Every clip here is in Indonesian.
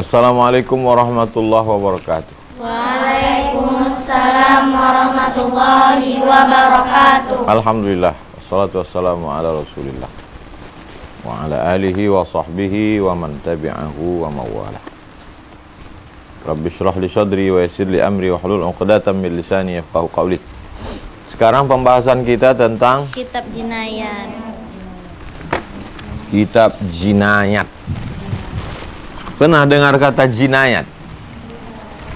Assalamualaikum warahmatullahi wabarakatuh. Waalaikumsalam warahmatullahi wabarakatuh. Alhamdulillah, wassalatu wassalamu ala rasulillah wa ala alihi wa sahbihi wa man tabi'ahu wa mawalah. Rabbi syrah li sadri wa yassir li amri wa hlul 'uqdatam min lisani yafqahu qawli. Sekarang pembahasan kita tentang Kitab Jinayat. Kitab Jinayat. Pernah dengar kata jinayat?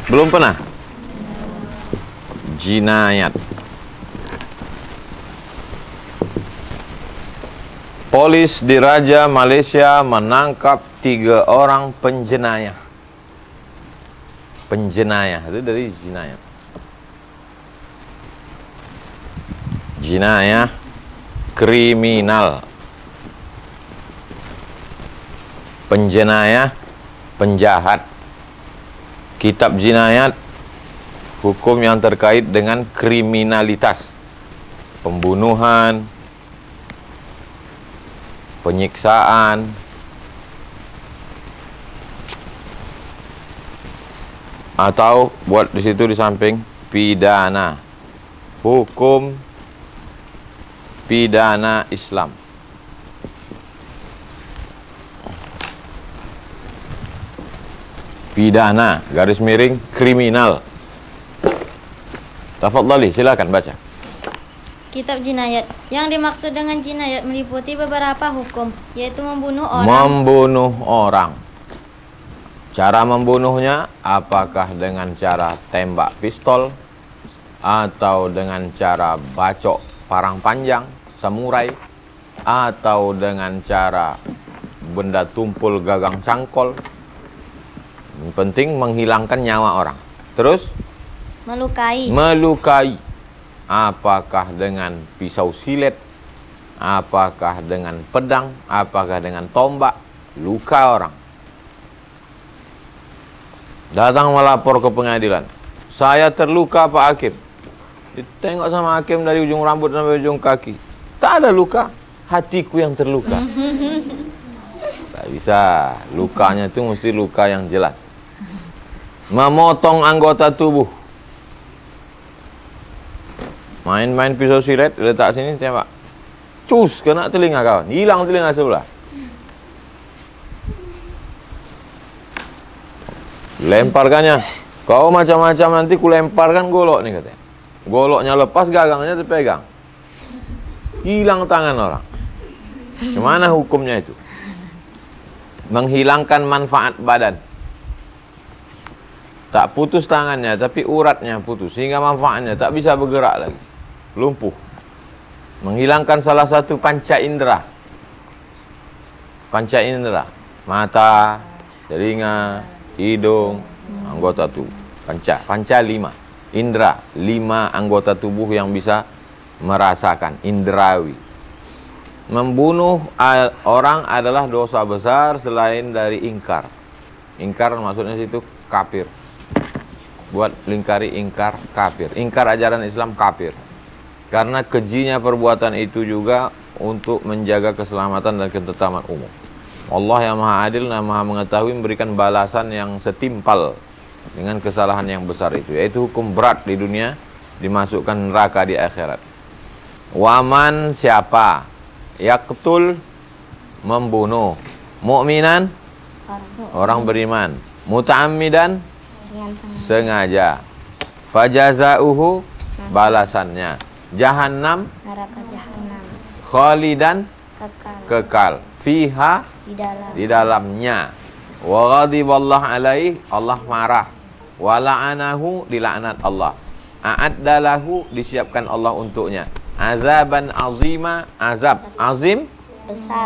Belum pernah? Jinayat. Polis Diraja Malaysia menangkap 3 orang penjenayah. Penjenayah itu dari jinayat. Jinayah kriminal. Penjenayah penjahat. Kitab Jinayat, hukum yang terkait dengan kriminalitas, pembunuhan, penyiksaan, atau buat di situ di samping pidana, hukum pidana Islam. Pidana, garis miring, kriminal. Tafadhali, silakan baca. Kitab Jinayat. Yang dimaksud dengan jinayat meliputi beberapa hukum, yaitu membunuh orang. Membunuh orang. Cara membunuhnya apakah dengan cara tembak pistol atau dengan cara bacok parang panjang, samurai, atau dengan cara benda tumpul gagang cangkol. Yang penting menghilangkan nyawa orang. Terus Melukai. melukai. Apakah dengan pisau silet, apakah dengan pedang, apakah dengan tombak, luka orang. Datang melapor ke pengadilan, saya terluka Pak Hakim. Ditengok sama hakim dari ujung rambut sampai ujung kaki, tak ada luka, hatiku yang terluka. Tak bisa, lukanya itu mesti luka yang jelas. Memotong anggota tubuh. Main-main pisau silet, letak sini, tembak. Cus, kena telinga kawan. Hilang telinga sebelah. Lemparkannya. Kau macam-macam nanti kulemparkan golok nih katanya. Goloknya lepas, gagangnya terpegang. Hilang tangan orang. Gimana hukumnya itu? Menghilangkan manfaat badan. Tak putus tangannya, tapi uratnya putus, sehingga manfaatnya tak bisa bergerak lagi. Lumpuh. Menghilangkan salah satu panca indera. Panca indera. Mata, telinga, hidung, anggota tubuh. Panca 5. Indera, 5 anggota tubuh yang bisa merasakan, indrawi. Membunuh orang adalah dosa besar selain dari ingkar. Ingkar maksudnya situ kafir. Buat lingkari ingkar, kafir. Ingkar ajaran Islam, kafir. Karena kejinya perbuatan itu juga untuk menjaga keselamatan dan ketetapan umum. Allah yang maha adil dan maha mengetahui memberikan balasan yang setimpal dengan kesalahan yang besar itu, yaitu hukum berat di dunia, dimasukkan neraka di akhirat. Waman siapa? Yaqtul, membunuh. Mu'minan, orang beriman. Muta'ammidan, sengaja. Fajazauhu, balasannya. Jahannam, Neraka Jahannam. khalidan, Kekal. kekal. Fiha, di dalamnya. Wa ghadiballahu alaih, Allah marah. Wa la'anahu, dilaknat Allah. A'addalahu, disiapkan Allah untuknya. Azaban azima, azab azim,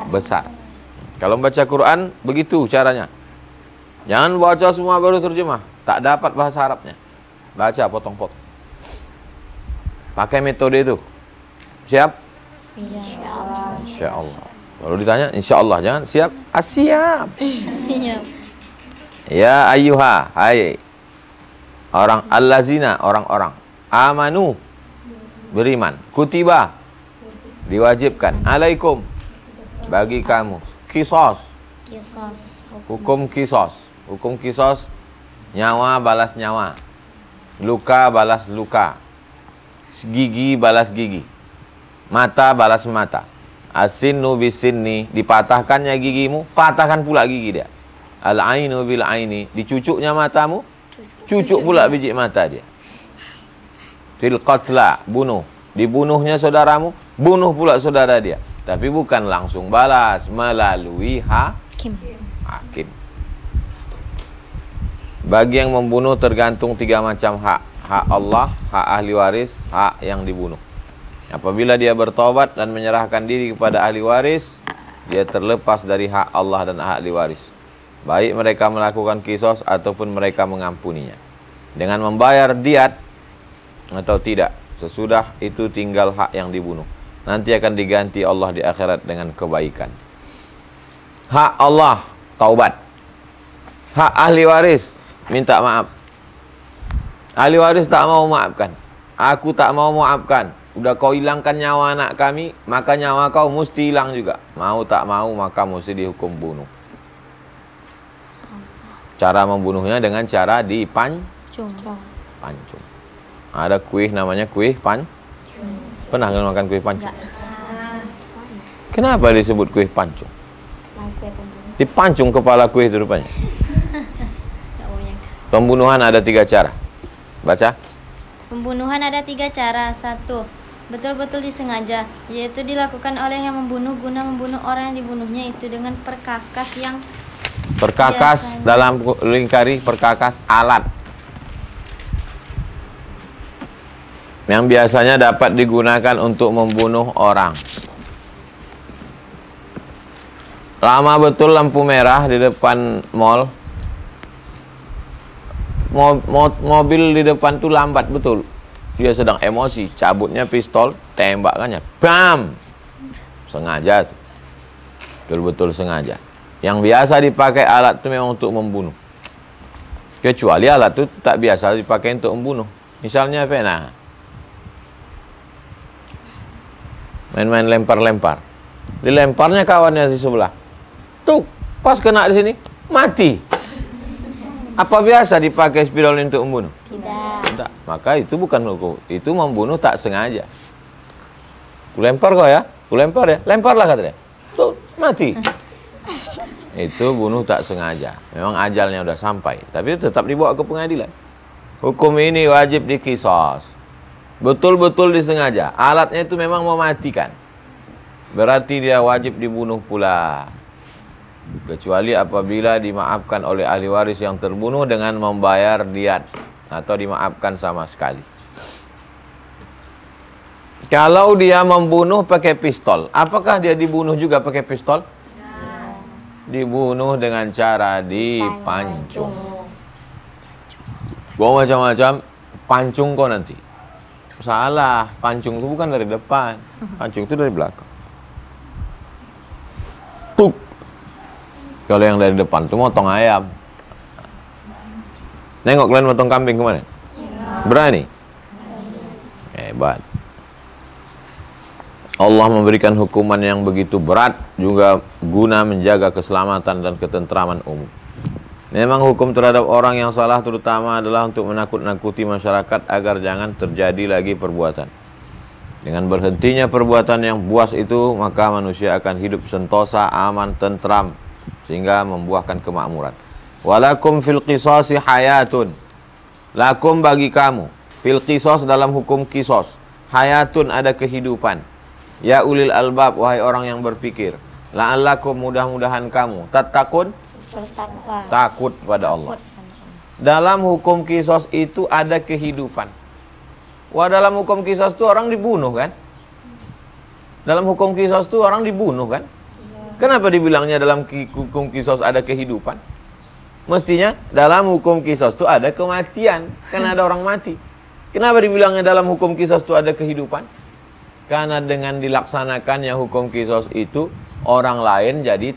besar. Kalau membaca Quran begitu caranya. Jangan baca semua baru terjemah, tak dapat bahasa Arabnya. Baca potong-potong. Pakai metode itu. Siap? Insya Allah. Kalau ditanya insya Allah, jangan siap. Siap. Siap. Ya ayyuha, hai orang allazina, orang-orang amanu, beriman, kutiba, diwajibkan, alaikum, bagi kamu, kisos, Kisos. hukum kisos, Hukum kisos, nyawa balas nyawa, luka balas luka, gigi balas gigi, mata balas mata. Asinnu bisinni, dipatahkannya gigimu, patahkan pula gigi dia. Al-ainu bil aini, dicucuknya matamu, cucuk pula biji mata dia. Fil qatla, bunuh, dibunuhnya saudaramu, bunuh pula saudara dia. Tapi bukan langsung balas, melalui hakim. Bagi yang membunuh tergantung 3 macam hak. Hak Allah, hak ahli waris, hak yang dibunuh. Apabila dia bertobat dan menyerahkan diri kepada ahli waris, dia terlepas dari hak Allah dan ahli waris. Baik mereka melakukan kisos ataupun mereka mengampuninya. Dengan membayar diat atau tidak, sesudah itu tinggal hak yang dibunuh. Nanti akan diganti Allah di akhirat dengan kebaikan. Hak Allah, taubat. Hak ahli waris, minta maaf. Ahli waris tak mau maafkan. Aku tak mau maafkan. Udah kau hilangkan nyawa anak kami, maka nyawa kau mesti hilang juga. Mau tak mau, maka mesti dihukum bunuh. Cara membunuhnya dengan cara dipancung. Ada kuih namanya kuih pancung. Pernah nggak makan kuih pancung? Kenapa disebut kuih pancung? Dipancung kepala kuih itu rupanya. Pembunuhan ada 3 cara. Baca. Pembunuhan ada 3 cara. 1. Betul-betul disengaja, yaitu dilakukan oleh yang membunuh guna membunuh orang yang dibunuhnya itu dengan perkakas yang biasanya, dalam lingkari perkakas alat yang biasanya dapat digunakan untuk membunuh orang. Lama betul lampu merah di depan mall. Mobil di depan tuh lambat betul. Dia sedang emosi, cabutnya pistol, tembakannya, bam! Sengaja tuh. Betul-betul sengaja. Yang biasa dipakai alat itu memang untuk membunuh. Kecuali alat itu tak biasa dipakai untuk membunuh. Misalnya pena. Main-main lempar-lempar. Dilemparnya kawannya di sebelah. Tuh, pas kena di sini, mati. Apa biasa dipakai spidol untuk membunuh? Tidak. Maka itu bukan hukum. Itu membunuh tak sengaja. Kulempar kau ya? Kulempar ya? Lemparlah katanya. Tuh, mati. Itu bunuh tak sengaja. Memang ajalnya udah sampai. Tapi tetap dibawa ke pengadilan. Hukum ini wajib dikisos. Betul-betul disengaja. Alatnya itu memang mematikan. Berarti dia wajib dibunuh pula. Kecuali apabila dimaafkan oleh ahli waris yang terbunuh dengan membayar diat. Atau dimaafkan sama sekali. Kalau dia membunuh pakai pistol, apakah dia dibunuh juga pakai pistol? Dibunuh dengan cara dipancung. Gua macam-macam, pancung kau nanti. Salah, pancung itu bukan dari depan. Pancung itu dari belakang. Tuk. Kalau yang dari depan itu motong ayam. Nengok kalian motong kambing kemarin? Berani? Hebat. Allah memberikan hukuman yang begitu berat juga guna menjaga keselamatan dan ketentraman umum. Memang hukum terhadap orang yang salah terutama adalah untuk menakut-nakuti masyarakat agar jangan terjadi lagi perbuatan. Dengan berhentinya perbuatan yang buas itu, maka manusia akan hidup sentosa, aman, tentram, sehingga membuahkan kemakmuran. Walakum fil qisasi hayatun. Lakum bagi kamu. Fil qisas dalam hukum kisos. Hayatun ada kehidupan. Ya ulil albab, wahai orang yang berpikir. La'allakum, mudah-mudahan kamu. Tattaqun, takut pada Allah. Dalam hukum kisos itu ada kehidupan. Wah, dalam hukum kisos itu orang dibunuh kan? Dalam hukum kisos itu orang dibunuh kan? Kenapa dibilangnya dalam hukum kisos ada kehidupan? Mestinya dalam hukum kisos itu ada kematian. Karena ada orang mati. Kenapa dibilangnya dalam hukum kisos itu ada kehidupan? Karena dengan dilaksanakannya hukum kisos itu, orang lain jadi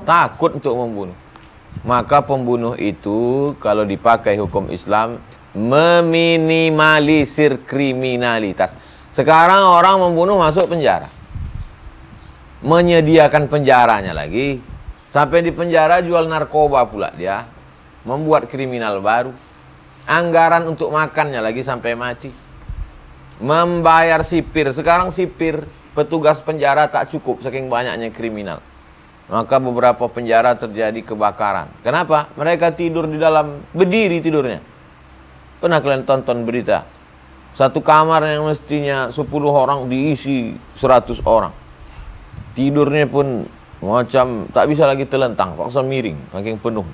takut untuk membunuh. Maka pembunuh itu kalau dipakai hukum Islam meminimalisir kriminalitas. Sekarang orang membunuh masuk penjara. Menyediakan penjaranya lagi. Sampai di penjara jual narkoba pula dia. Membuat kriminal baru. Anggaran untuk makannya lagi sampai mati. Membayar sipir. Sekarang sipir, petugas penjara tak cukup saking banyaknya kriminal. Maka beberapa penjara terjadi kebakaran. Kenapa? Mereka tidur di dalam, berdiri tidurnya. Pernah kalian tonton berita? Satu kamar yang mestinya 10 orang diisi 100 orang. Tidurnya pun macam tak bisa lagi telentang, paksa miring, saking penuh.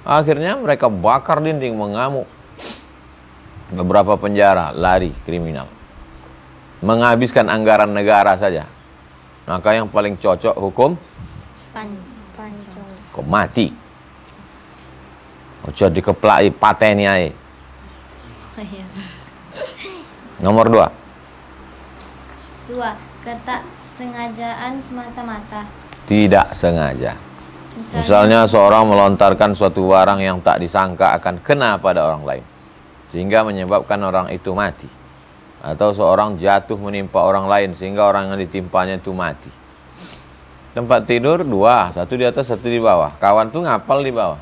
Akhirnya mereka bakar dinding, mengamuk. Beberapa penjara lari kriminal. Menghabiskan anggaran negara saja. Maka yang paling cocok hukum Pancong. kok mati. Ojo dikeplaki pateni ae. Oh, iya. Nomor 2. 2. Ketaksengajaan semata-mata. Tidak sengaja. Misalnya seorang melontarkan suatu barang yang tak disangka akan kena pada orang lain, sehingga menyebabkan orang itu mati. Atau seorang jatuh menimpa orang lain, sehingga orang yang ditimpanya itu mati. Tempat tidur 2, satu di atas, satu di bawah. Kawan tuh ngapal di bawah.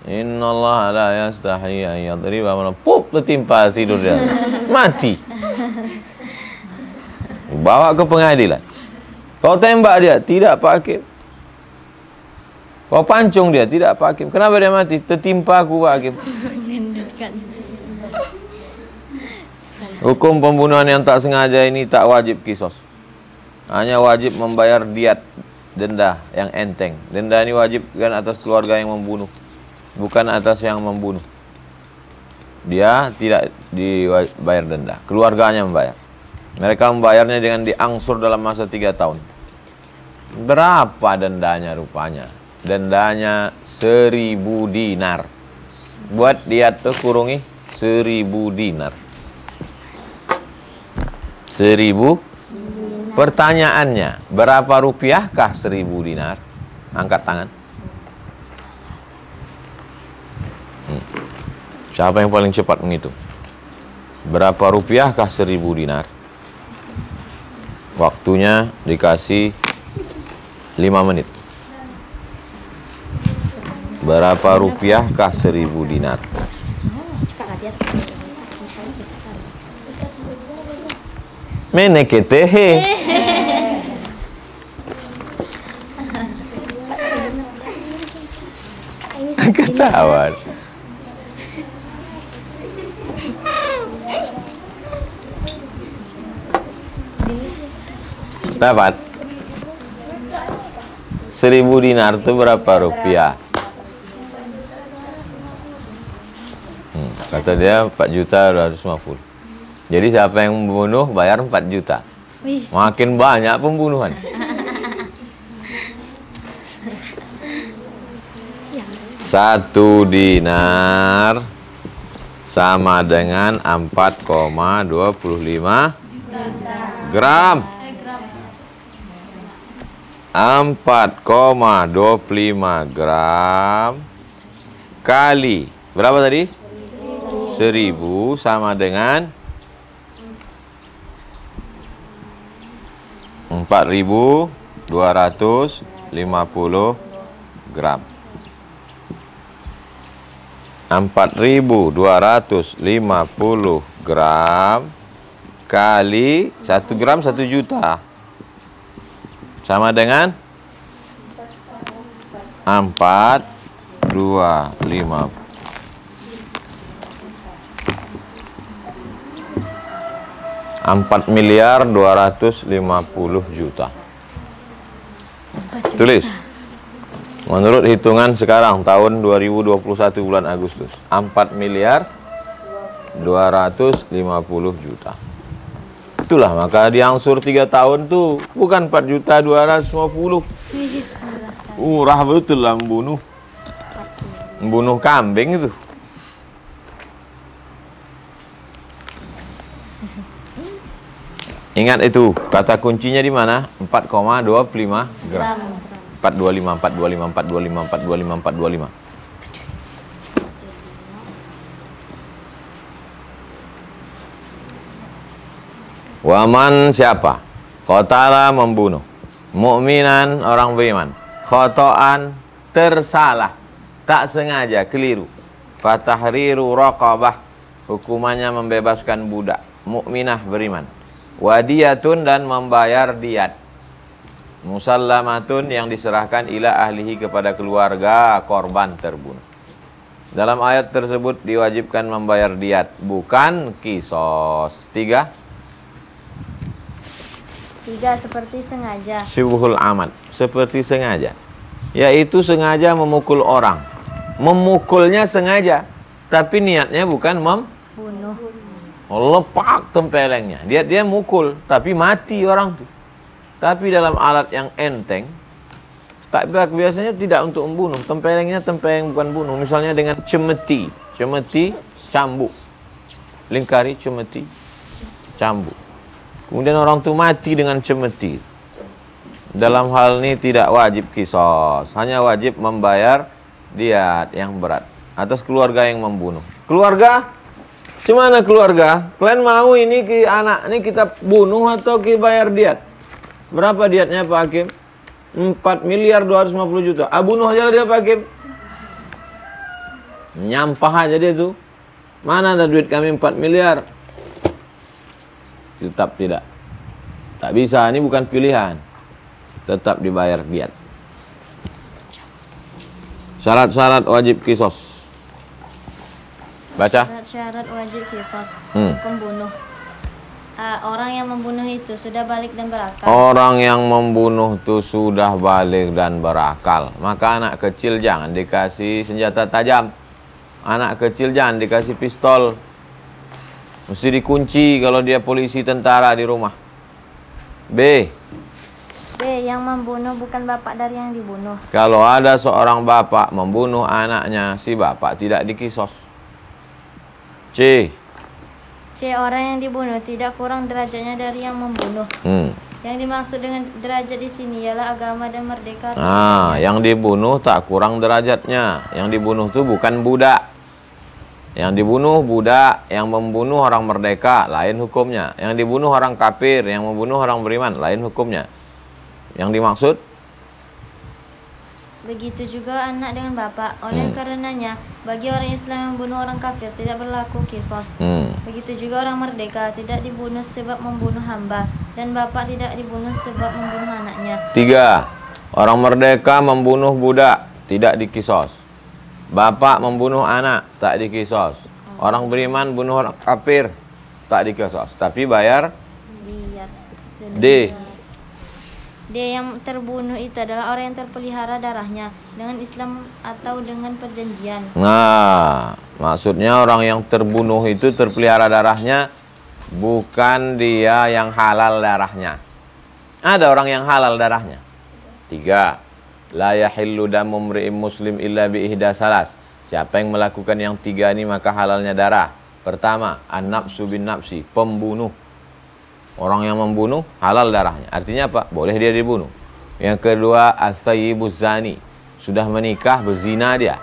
Innallaha la yastahi an yadriba malam. Pup, tertimpa tidur dia. Mati. Bawa ke pengadilan. Kau tembak dia, tidak Pak Hakim. Kau pancung dia, tidak Pak Hakim. Kenapa dia mati? Tertimpa aku Pak Hakim. Hukum pembunuhan yang tak sengaja ini tak wajib kisos. Hanya wajib membayar diat, denda yang enteng. Denda ini wajib kan atas keluarga yang membunuh, bukan atas yang membunuh. Dia tidak dibayar denda, keluarganya membayar. Mereka membayarnya dengan diangsur dalam masa 3 tahun. Berapa dendanya rupanya? Dendanya 1000 dinar. Buat diat tuh kurungi 1000 dinar. 1000. Pertanyaannya, berapa rupiahkah 1000 dinar? Angkat tangan. Siapa yang paling cepat menghitung? Berapa rupiahkah 1000 dinar? Waktunya dikasih 5 menit. Berapa rupiahkah 1000 dinar? Meneketehe. Ketawa. Dapat 1000 dinar itu berapa rupiah? Kata dia 4.250.000. Jadi siapa yang membunuh bayar 4 juta. Makin banyak pembunuhan. Satu dinar sama dengan 4,25 gram. 4,25 gram kali berapa tadi? 1000 sama dengan 4.250 gram. 4.250 gram kali 1 gram 1 juta sama dengan 4.250 4.250.000.000. Tulis. Menurut hitungan sekarang tahun 2021 bulan Agustus, 4.250.000.000. Itulah maka diangsur 3 tahun tuh bukan 4.250.000. Murah betul lah membunuh. Membunuh kambing itu. Ingat itu, kata kuncinya di mana? 4,25 gram. 425, 425, 425, 425, 425. Waman siapa? Qatala membunuh. Mukminan orang beriman. Khotoan tersalah, tak sengaja, keliru. Fatahriru raqabah, hukumannya membebaskan budak mukminah beriman. Wadiyatun, dan membayar diat. Musallamatun, yang diserahkan ila ahlihi, kepada keluarga korban terbunuh. Dalam ayat tersebut diwajibkan membayar diat, bukan kisos. 3. 3. Seperti sengaja. Syubuhul amad, seperti sengaja, yaitu sengaja memukul orang. Memukulnya sengaja, tapi niatnya bukan Bunuh. lepak tempelengnya. Dia mukul, tapi mati orang tuh. Tapi dalam alat yang enteng, tak biasanya tidak untuk membunuh. Tempelengnya tempeleng bukan bunuh. Misalnya dengan cemeti, cambuk, lingkari, cemeti, cambuk. Kemudian orang itu mati dengan cemeti. Dalam hal ini tidak wajib kisos, hanya wajib membayar diat yang berat atas keluarga yang membunuh. Keluarga? Gimana keluarga? Kalian mau ini anak ini kita bunuh atau kita bayar diat? Berapa diatnya Pak Hakim? 4.250 juta. Bunuh aja lah dia Pak Hakim. Nyampah aja dia tuh. Mana ada duit kami 4 miliar? Tetap tidak. Tak bisa, ini bukan pilihan. Tetap dibayar diat. Syarat-syarat wajib kisos. Baca. Syarat wajib kisos. Pembunuh. Orang yang membunuh itu sudah balik dan berakal. Orang yang membunuh itu sudah balik dan berakal. Maka anak kecil jangan dikasih senjata tajam. Anak kecil jangan dikasih pistol. Mesti dikunci kalau dia polisi tentara di rumah. B. Yang membunuh bukan bapak dari yang dibunuh. Kalau ada seorang bapak membunuh anaknya, si bapak tidak dikisos. C. Orang yang dibunuh tidak kurang derajatnya dari yang membunuh. Yang dimaksud dengan derajat di sini ialah agama dan merdeka. Yang dibunuh tak kurang derajatnya. Yang dibunuh itu bukan budak. Yang dibunuh budak, yang membunuh orang merdeka, lain hukumnya. Yang dibunuh orang kafir, yang membunuh orang beriman, lain hukumnya. Yang dimaksud? Begitu juga anak dengan bapak. Oleh karenanya, bagi orang Islam yang membunuh orang kafir tidak berlaku kisos. Begitu juga orang merdeka tidak dibunuh sebab membunuh hamba, dan bapak tidak dibunuh sebab membunuh anaknya. 3. Orang merdeka membunuh budak, tidak dikisos. Bapak membunuh anak, tak dikisos. Orang beriman bunuh orang kafir, tak dikisos. Tapi bayar diat. D. Yang terbunuh itu adalah orang yang terpelihara darahnya dengan Islam atau dengan perjanjian. Maksudnya orang yang terbunuh itu terpelihara darahnya, bukan dia yang halal darahnya. Ada orang yang halal darahnya. 3. La yahillu damu mri'in muslim illa bi ihda salas. Siapa yang melakukan yang 3 ini maka halalnya darah. Pertama, an-nafsu bin nafsi, pembunuh. Orang yang membunuh halal darahnya. Artinya apa? Boleh dia dibunuh. Yang kedua, as-sayyibuz zani, sudah menikah berzina dia.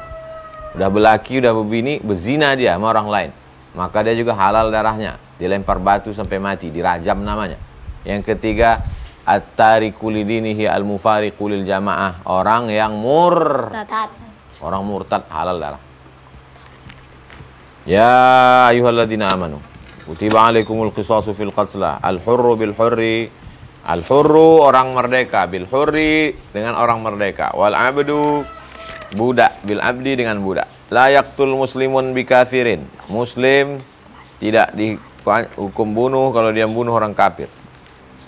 Udah berlaki, udah berbini, berzina dia sama orang lain. Maka dia juga halal darahnya. Dilempar batu sampai mati, dirajam namanya. Yang ketiga, at-tariku lidinihi al-mufariqu lil jamaah, orang yang murtad. Orang murtad halal darah. Ya ayyuhalladzina amanu kutiba alaikumul qisasu fil qatla al-hurru bil hurri. Al-hurru orang merdeka, bil hurri dengan orang merdeka, wal abdu budak, bil abdi dengan budak. La yaqtul muslimun bi kafirin. Muslim tidak dihukum bunuh kalau dia membunuh orang kafir.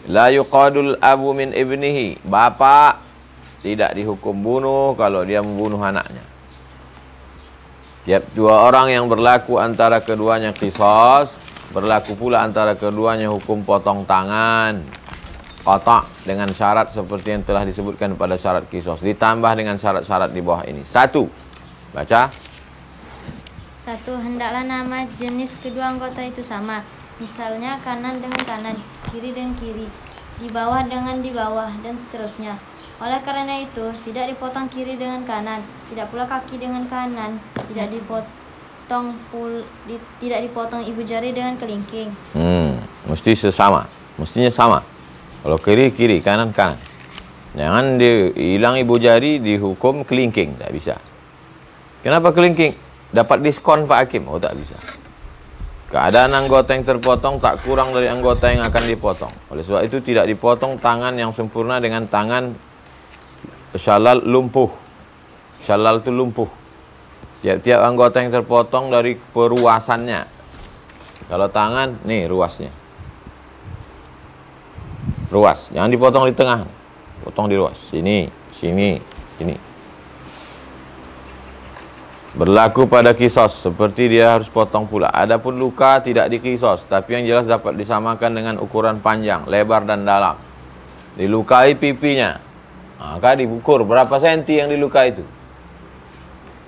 La yuqadul abu min ibnihi. Bapak tidak dihukum bunuh kalau dia membunuh anaknya. Tiap dua orang yang berlaku antara keduanya qisas, berlaku pula antara keduanya hukum potong tangan, qata' dengan syarat seperti yang telah disebutkan pada syarat qisas, ditambah dengan syarat-syarat di bawah ini. 1. Baca. 1. Hendaklah nama jenis kedua anggota itu sama. Misalnya kanan dengan kanan, kiri dengan kiri, di bawah dengan di bawah, dan seterusnya. Oleh karena itu, tidak dipotong kiri dengan kanan, tidak pula kaki dengan kanan, tidak dipotong ibu jari dengan kelingking. Mesti sesama, mestinya sama. Kalau kiri, kiri, kanan, kanan. Jangan hilang ibu jari dihukum kelingking, tak bisa. Kenapa kelingking? Dapat diskon Pak Hakim? Oh, tak bisa. Keadaan anggota yang terpotong tak kurang dari anggota yang akan dipotong. Oleh sebab itu tidak dipotong tangan yang sempurna dengan tangan syalal lumpuh. Syalal itu lumpuh. Tiap-tiap anggota yang terpotong dari peruasannya. Kalau tangan, nih ruasnya. Ruas, jangan dipotong di tengah. Potong di ruas. Sini, sini, sini. Berlaku pada kisos, seperti dia harus potong pula. Adapun luka tidak dikisos, tapi yang jelas dapat disamakan dengan ukuran panjang, lebar dan dalam. Dilukai pipinya, maka diukur berapa senti yang dilukai itu.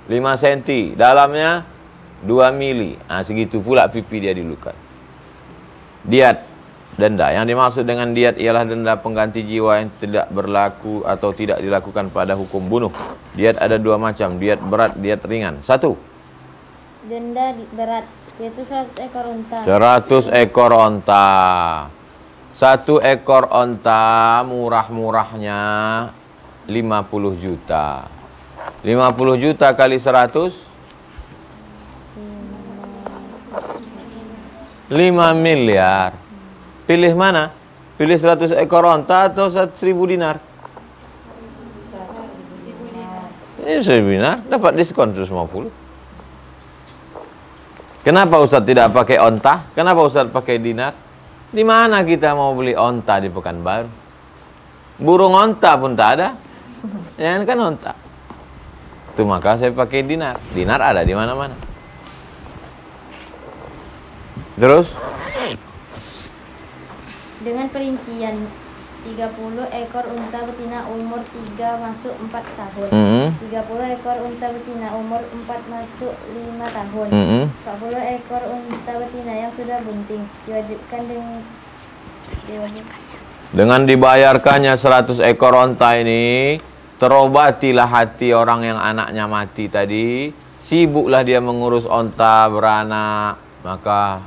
5 senti, dalamnya 2 mili. Nah, segitu pula pipi dia dilukai. Diat, denda. Yang dimaksud dengan diat ialah denda pengganti jiwa yang tidak berlaku atau tidak dilakukan pada hukum bunuh. Diat ada 2 macam, diat berat, diat ringan. 1. Denda berat, yaitu 100 ekor unta. 100 ekor onta. 1 ekor onta murah-murahnya 50 juta. 50 juta kali 100 5 miliar. Pilih mana? Pilih 100 ekor onta atau 1.000 dinar? 1.000 dinar, dapat diskon 150. Kenapa Ustaz tidak pakai onta? Kenapa Ustaz pakai dinar? Di mana kita mau beli onta di Pekanbaru? Burung onta pun tak ada. Ya kan onta. Itu maka saya pakai dinar. Dinar ada di mana-mana. Terus? Dengan perincian 30 ekor unta betina umur 3 masuk 4 tahun. 30 ekor unta betina umur 4 masuk 5 tahun. 40 ekor unta betina yang sudah bunting diwajibkan dengan dibayarkannya 100 ekor onta ini, terobatilah hati orang yang anaknya mati tadi. Sibuklah dia mengurus onta beranak, maka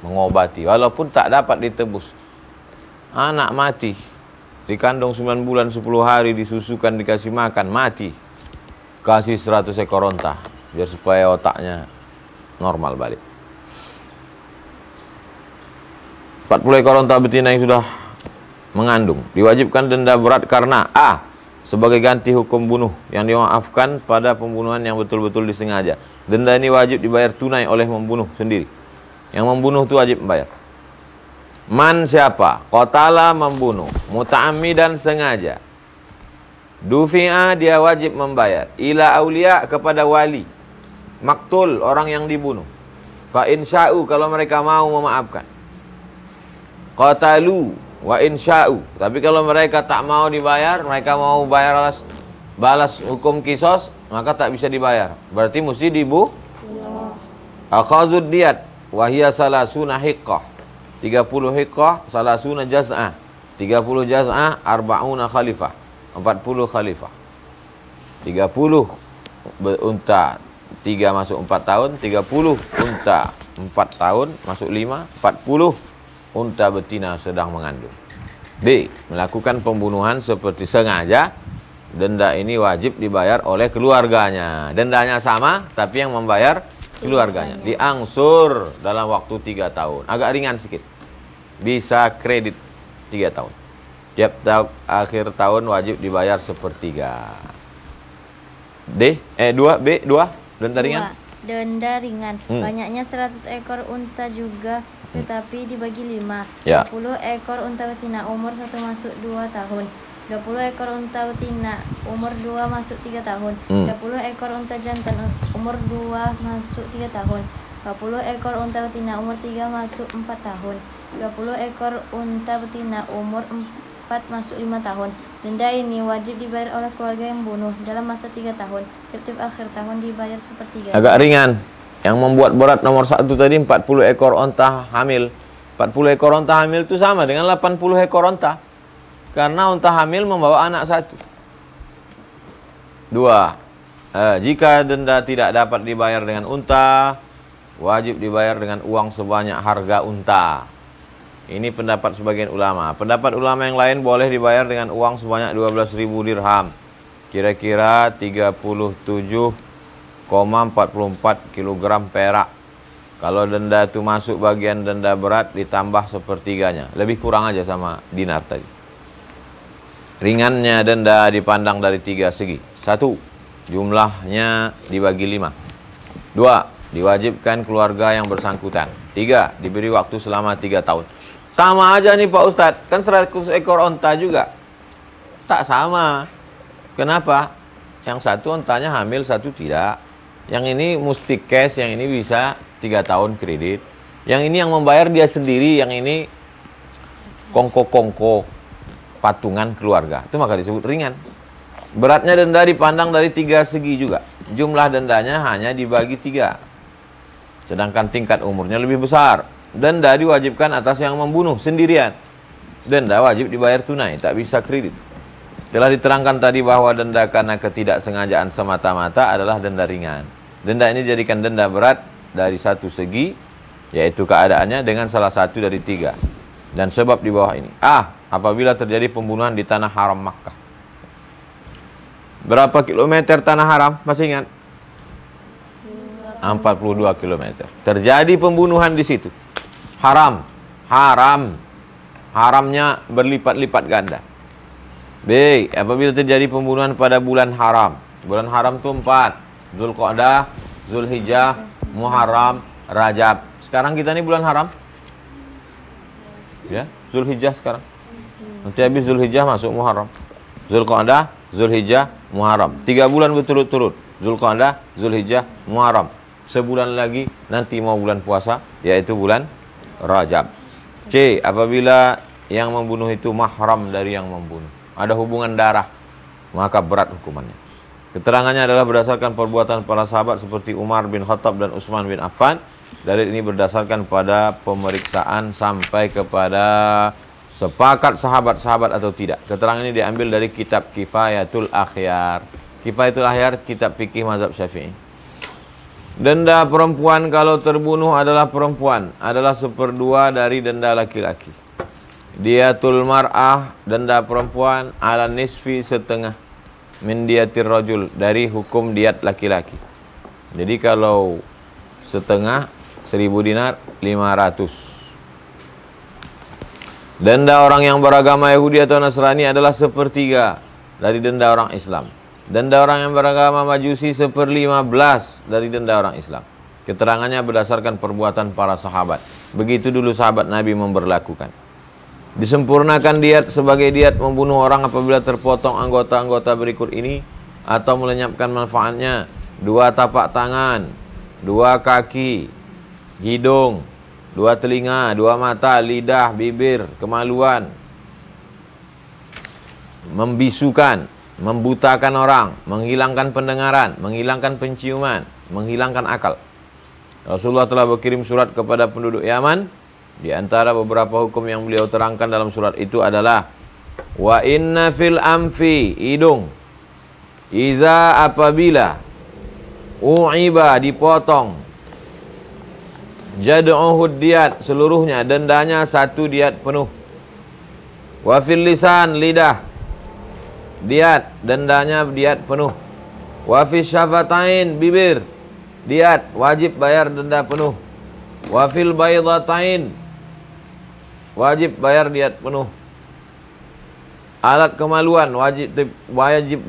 mengobati walaupun tak dapat ditebus. Anak mati, dikandung 9 bulan 10 hari, disusukan, dikasih makan, mati. Kasih 100 ekor onta, biar supaya otaknya normal balik. 40 ekor onta betina yang sudah mengandung diwajibkan denda berat karena A. Sebagai ganti hukum bunuh yang dimaafkan pada pembunuhan yang betul-betul disengaja. Denda ini wajib dibayar tunai oleh membunuh sendiri. Yang membunuh itu wajib membayar. Man siapa? Qatala membunuh, muta'ammidan sengaja. Dufi'a dia wajib membayar. Ila aulia kepada wali. Maktul orang yang dibunuh. Fa insya'u kalau mereka mau memaafkan. Qatalu wa insya'u. Tapi kalau mereka tak mau dibayar, mereka mau bayar balas hukum kisos, maka tak bisa dibayar. Berarti mesti akhazud diyat wa hiya salasuna hiqqah. 30 hiqqah, salasuna jaz'ah. 30 jaz'ah, arba'una khalifah. 40 khalifah. 30 unta 3 masuk 4 tahun, 30 unta 4 tahun masuk 5, 40 unta betina sedang mengandung. B. Melakukan pembunuhan seperti sengaja. Denda ini wajib dibayar oleh keluarganya. Dendanya sama, tapi yang membayar keluarganya. Diangsur dalam waktu 3 tahun. Agak ringan sedikit. Bisa kredit 3 tahun. Tiap akhir tahun wajib dibayar 1/3. D. 2. Denda ringan. Denda ringan. Banyaknya 100 ekor unta juga, tetapi dibagi 5. Ya. 20 ekor unta betina umur 1 masuk 2 tahun. 20 ekor unta betina umur 2 masuk 3 tahun. 20 ekor unta jantan umur 2 masuk 3 tahun. 40 ekor unta betina umur 3 masuk 4 tahun. 20 ekor unta betina umur 4 masuk 5 tahun. Denda ini wajib dibayar oleh keluarga yang membunuh dalam masa 3 tahun. Tiap-tiap akhir tahun dibayar 1/3. Agak ringan. Yang membuat berat nomor 1 tadi 40 ekor onta hamil. 40 ekor onta hamil itu sama dengan 80 ekor onta. Karena onta hamil membawa anak 1. 2. Jika denda tidak dapat dibayar dengan unta, wajib dibayar dengan uang sebanyak harga unta. Ini pendapat sebagian ulama. Pendapat ulama yang lain boleh dibayar dengan uang sebanyak 12.000 dirham. Kira-kira 37,44 kg perak. Kalau denda itu masuk bagian denda berat ditambah sepertiganya. Lebih kurang aja sama dinar tadi. Ringannya denda dipandang dari 3 segi. 1. Jumlahnya dibagi 5. 2. Diwajibkan keluarga yang bersangkutan. 3. Diberi waktu selama 3 tahun. Sama aja nih Pak Ustadz, kan 100 ekor onta juga. Tak sama. Kenapa? Yang satu ontanya hamil, satu tidak. Yang ini mesti cash, yang ini bisa 3 tahun kredit. Yang ini yang membayar dia sendiri, yang ini kongko-kongko patungan keluarga. Itu maka disebut ringan. Beratnya denda dipandang dari 3 segi juga. Jumlah dendanya hanya dibagi 3. Sedangkan tingkat umurnya lebih besar. Denda diwajibkan atas yang membunuh sendirian. Denda wajib dibayar tunai, tak bisa kredit. Telah diterangkan tadi bahwa denda karena ketidaksengajaan semata-mata adalah denda ringan. Denda ini dijadikan denda berat dari 1 segi, yaitu keadaannya dengan salah satu dari 3. Dan sebab di bawah ini. Apabila terjadi pembunuhan di tanah haram Makkah. Berapa kilometer tanah haram? Masih ingat? 42 kilometer. Terjadi pembunuhan di situ. Haram. Haramnya berlipat-lipat ganda. B. Apabila terjadi pembunuhan pada bulan haram. Bulan haram itu 4. Zulqa'dah, Zulhijjah, Muharram, Rajab. Sekarang kita ini bulan haram. Ya, Zulhijjah sekarang. Nanti habis Zulhijjah masuk Muharram. Zulqa'dah, Zulhijjah, Muharram. 3 bulan berturut-turut. Zulqa'dah, Zulhijjah, Muharram. Sebulan lagi nanti mau bulan puasa, yaitu bulan Rajab. C. Apabila yang membunuh itu mahram dari yang membunuh. Ada hubungan darah, maka berat hukumannya. Keterangannya adalah berdasarkan perbuatan para sahabat seperti Umar bin Khattab dan Utsman bin Affan. Dalil ini berdasarkan pada pemeriksaan sampai kepada sepakat sahabat-sahabat atau tidak. Keterangan ini diambil dari kitab Kifayatul Akhyar. Kifayatul Akhyar kitab fikih mazhab Syafi'i. Denda perempuan kalau terbunuh adalah perempuan adalah 1/2 dari denda laki-laki. Diatul mar'ah, denda perempuan, ala nisfi setengah min diatir rajul, dari hukum diat laki-laki. Jadi kalau setengah 1000 dinar 500. Denda orang yang beragama Yahudi atau Nasrani adalah 1/3 dari denda orang Islam. Denda orang yang beragama Majusi 1/15 dari denda orang Islam. Keterangannya berdasarkan perbuatan para sahabat. Begitu dulu sahabat Nabi memberlakukan. Disempurnakan diat sebagai diat membunuh orang apabila terpotong anggota-anggota berikut ini atau melenyapkan manfaatnya: 2 tapak tangan, 2 kaki, hidung, 2 telinga, 2 mata, lidah, bibir, kemaluan, membisukan, membutakan orang, menghilangkan pendengaran, menghilangkan penciuman, menghilangkan akal. Rasulullah telah berkirim surat kepada penduduk Yaman. Di antara beberapa hukum yang beliau terangkan dalam surat itu adalah wa inna fil amfi, hidung, iza apabila u'iba dipotong, jad'uhud diat seluruhnya dendanya 1 diat penuh. Wa fil lisan, lidah, diat dendanya diat penuh. Wa fis syafatain, bibir, diat wajib bayar denda penuh. Wa fil baydatain, wajib bayar diat penuh. Alat kemaluan wajib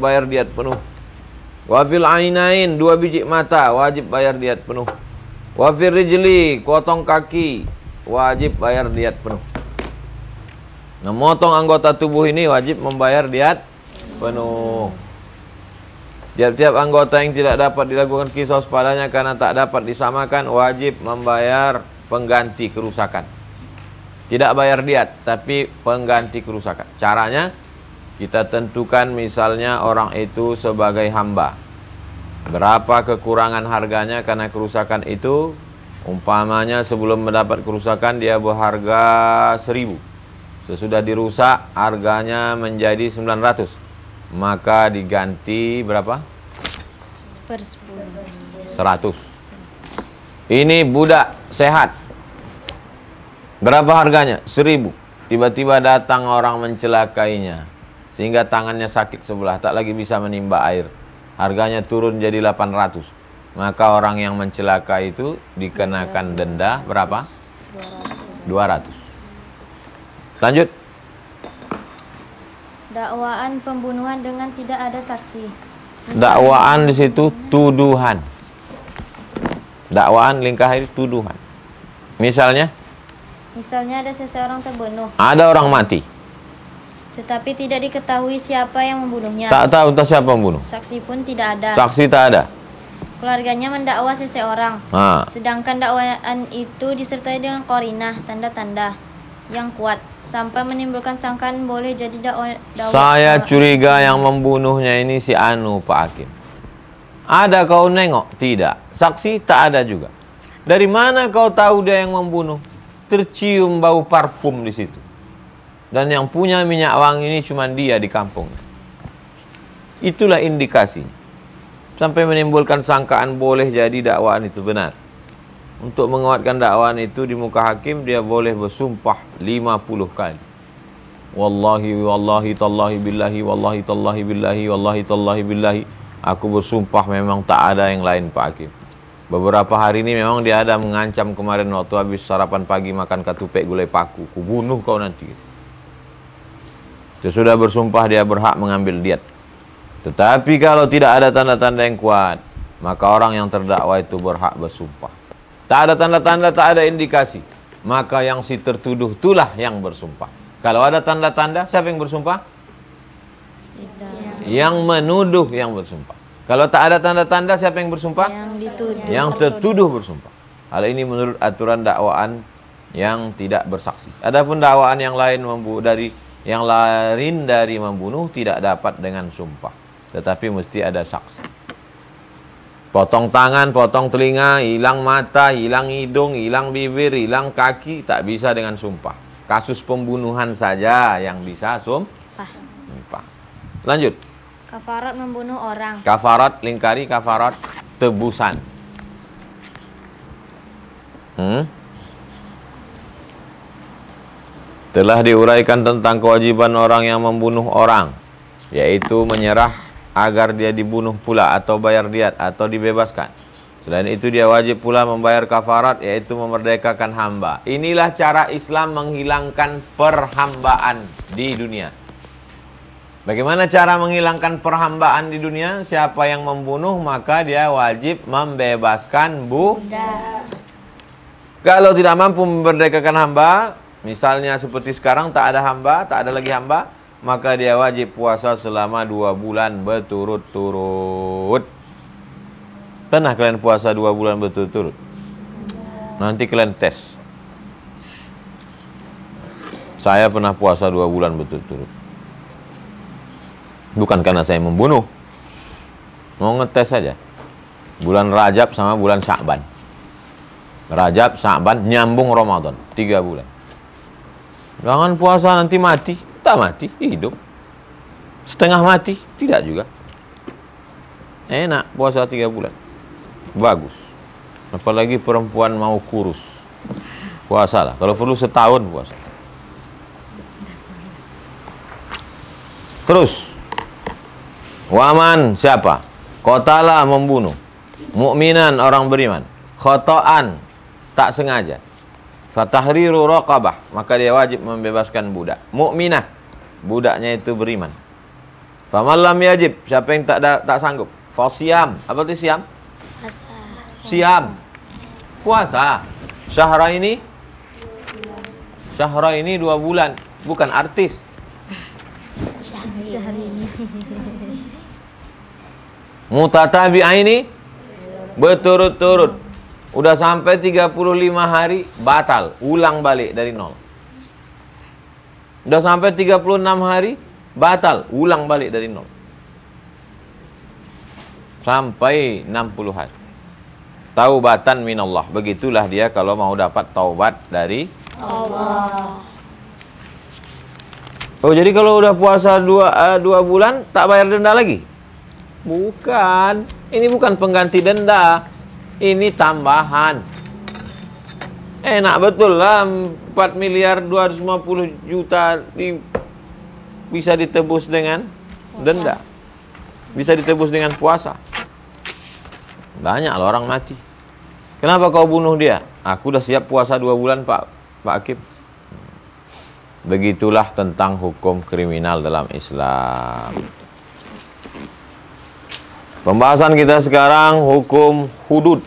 bayar diat penuh. Wa fil ainain, 2 biji mata wajib bayar diat penuh. Wa fil rijli, potong kaki wajib bayar diat penuh. Memotong anggota tubuh ini wajib membayar diat penuh. Tiap-tiap anggota yang tidak dapat dilakukan qisas padanya karena tak dapat disamakan wajib membayar pengganti kerusakan. Tidak bayar diat, tapi pengganti kerusakan. Caranya kita tentukan misalnya orang itu sebagai hamba. Berapa kekurangan harganya karena kerusakan itu? Umpamanya sebelum mendapat kerusakan dia berharga 1000. Sesudah dirusak harganya menjadi 900. Maka diganti berapa? 1/10. 100. Ini budak sehat. Berapa harganya? 1.000. Tiba-tiba datang orang mencelakainya, sehingga tangannya sakit sebelah, tak lagi bisa menimba air. Harganya turun jadi 800. Maka orang yang mencelakai itu dikenakan denda berapa? 200. Lanjut. Dakwaan pembunuhan dengan tidak ada saksi. Dakwaan di situ tuduhan. Dakwaan lingkah itu tuduhan. Misalnya Misalnya ada seseorang terbunuh, ada orang mati, tetapi tidak diketahui siapa yang membunuhnya. tak tahu entah siapa membunuh. Saksi pun tidak ada. Saksi tak ada. Keluarganya mendakwa seseorang, Nah, sedangkan dakwaan itu disertai dengan qarinah, tanda-tanda yang kuat, sampai menimbulkan sangkaan boleh jadi saya curiga yang membunuhnya ini si Anu, Pak Hakim. Ada kau nengok? Tidak. Saksi tak ada juga. Dari mana kau tahu dia yang membunuh? Tercium bau parfum di situ. Dan yang punya minyak wangi ini cuma dia di kampung. Itulah indikasinya. Sampai menimbulkan sangkaan boleh jadi dakwaan itu benar. Untuk menguatkan dakwaan itu di muka hakim, dia boleh bersumpah 50 kali. Wallahi, wallahi, tallahi, billahi, wallahi, tallahi, billahi, wallahi, tallahi, billahi. Aku bersumpah memang tak ada yang lain, Pak Hakim. Beberapa hari ini memang dia ada mengancam kemarin waktu habis sarapan pagi makan katupek gulai paku. Ku bunuh kau nanti. Sesudah bersumpah dia berhak mengambil diat. Tetapi kalau tidak ada tanda-tanda yang kuat, maka orang yang terdakwa itu berhak bersumpah. Tak ada tanda-tanda, tak ada indikasi, maka yang si tertuduh itulah yang bersumpah. Kalau ada tanda-tanda, siapa yang bersumpah? Yang menuduh yang bersumpah. Kalau tak ada tanda-tanda, siapa yang bersumpah? Yang dituduh. Yang tertuduh bersumpah. Hal ini menurut aturan dakwaan yang tidak bersaksi. Adapun dakwaan yang lain dari membunuh tidak dapat dengan sumpah, tetapi mesti ada saksi. Potong tangan, potong telinga, hilang mata, hilang hidung, hilang bibir, hilang kaki, tak bisa dengan sumpah. Kasus pembunuhan saja yang bisa sumpah. Lanjut. Kafarat membunuh orang. Kafarat, lingkari kafarat, tebusan. Telah diuraikan tentang kewajiban orang yang membunuh orang, yaitu menyerah agar dia dibunuh pula, atau bayar diat, atau dibebaskan. Selain itu dia wajib pula membayar kafarat, yaitu memerdekakan hamba. Inilah cara Islam menghilangkan perhambaan di dunia. Bagaimana cara menghilangkan perhambaan di dunia? Siapa yang membunuh maka dia wajib membebaskan budak. Kalau tidak mampu memerdekakan hamba, misalnya seperti sekarang tak ada hamba, tak ada lagi hamba, maka dia wajib puasa selama 2 bulan berturut-turut. Pernah kalian puasa 2 bulan berturut-turut? Nanti kalian tes. Saya pernah puasa 2 bulan berturut-turut. Bukan karena saya membunuh, mau ngetes saja. Bulan Rajab sama bulan Sya'ban. Rajab, Sya'ban, nyambung Ramadan, 3 bulan. Jangan puasa nanti mati. Tak mati, hidup. Setengah mati, tidak juga. Enak puasa 3 bulan. Bagus. Apalagi perempuan mau kurus, puasalah. Kalau perlu setahun puasa. Terus waman siapa? Qatala membunuh. Mukminan orang beriman. Khata'an tak sengaja. Fatahriru raqabah, maka dia wajib membebaskan budak. Mukminah, budaknya itu beriman. Faman lam yajib, siapa yang tak sanggup? Fasiyam, apa itu siam? Siam. Puasa. Syahra ini 2 bulan, bukan artis. Mutatabi'aini berturut-turut. Udah sampai 35 hari batal, ulang balik dari nol. Udah sampai 36 hari batal, ulang balik dari nol. Sampai 60 hari. Taubatan minallah. Begitulah dia kalau mau dapat taubat dari Allah. Oh, jadi kalau udah puasa 2 bulan tak bayar denda lagi? Bukan. Ini bukan pengganti denda. Ini tambahan. Enak betul lah 4 miliar 250 juta bisa ditebus dengan denda. Bisa ditebus dengan puasa. Banyak loh orang mati. Kenapa kau bunuh dia? Aku udah siap puasa 2 bulan Pak Hakim. Begitulah tentang hukum kriminal dalam Islam. Pembahasan kita sekarang hukum hudud.